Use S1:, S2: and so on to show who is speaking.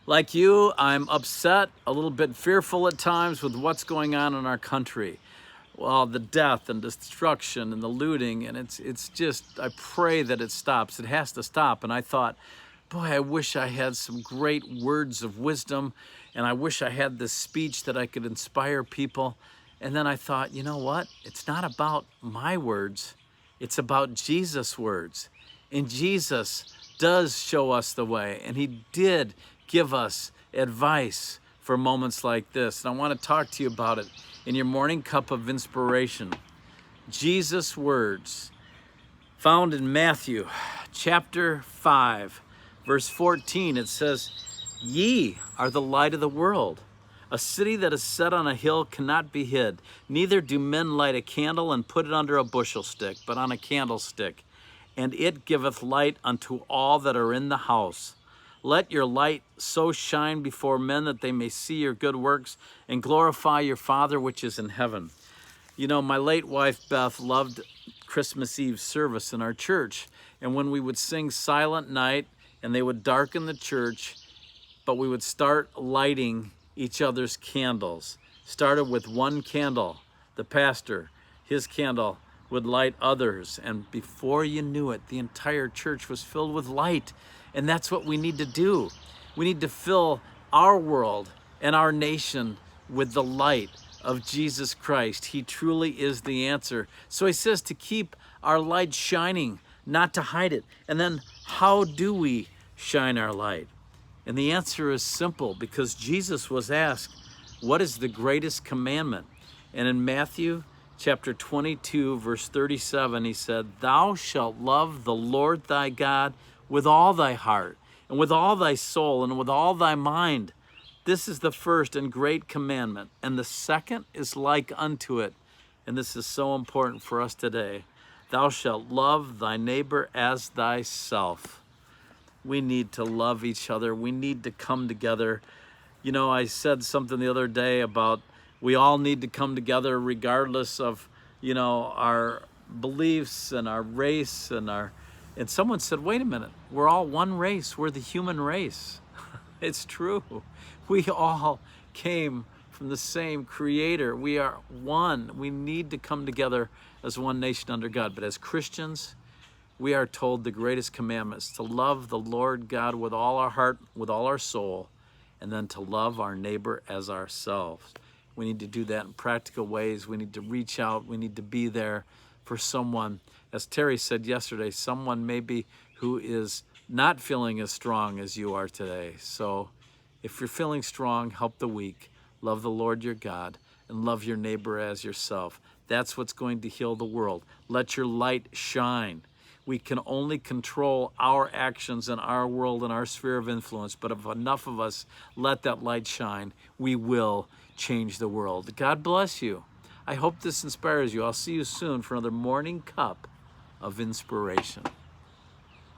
S1: Like you, I'm upset, a little bit fearful at times with what's going on in our country. Well, the death and destruction and the looting, and it's just, I pray that it stops. It has to stop. And I thought, boy, I wish I had some great words of wisdom, and I wish I had this speech that I could inspire people. And then I thought, you know what? It's not about my words, it's about Jesus' words. And Jesus does show us the way, and he did give us advice for moments like this. And I want to talk to you about it in your morning cup of inspiration. Jesus' words found in Matthew chapter 5, verse 14. It says, "Ye are the light of the world. A city that is set on a hill cannot be hid. Neither do men light a candle and put it under a bushel stick, but on a candlestick, and it giveth light unto all that are in the house. Let your light so shine before men that they may see your good works and glorify your Father which is in heaven." You know, my late wife Beth loved Christmas Eve service in our church. And when we would sing Silent Night and they would darken the church, but we would start lighting each other's candles. Started with one candle. The pastor, his candle would light others. And before you knew it, the entire church was filled with light. And that's what we need to do. We need to fill our world and our nation with the light of Jesus Christ. He truly is the answer. So he says to keep our light shining, not to hide it. And then how do we shine our light? And the answer is simple, because Jesus was asked, what is the greatest commandment? And in Matthew chapter 22, verse 37, he said, "Thou shalt love the Lord thy God with all thy heart, and with all thy soul, and with all thy mind. This is the first and great commandment, and the second is like unto it." And this is so important for us today. "Thou shalt love thy neighbor as thyself." We need to love each other. We need to come together. You know, I said something the other day about we all need to come together regardless of, you know, our beliefs and our race and someone said, wait a minute, we're all one race. We're the human race. It's true. We all came from the same creator. We are one. We need to come together as one nation under God. But as Christians, we are told the greatest commandments to love the Lord God with all our heart, with all our soul, and then to love our neighbor as ourselves. We need to do that in practical ways. We need to reach out. We need to be there for someone. As Terry said yesterday, someone maybe who is not feeling as strong as you are today. So if you're feeling strong, help the weak. Love the Lord your God and love your neighbor as yourself. That's what's going to heal the world. Let your light shine. We can only control our actions in our world and our sphere of influence, but if enough of us let that light shine, we will change the world. God bless you. I hope this inspires you. I'll see you soon for another morning cup of inspiration.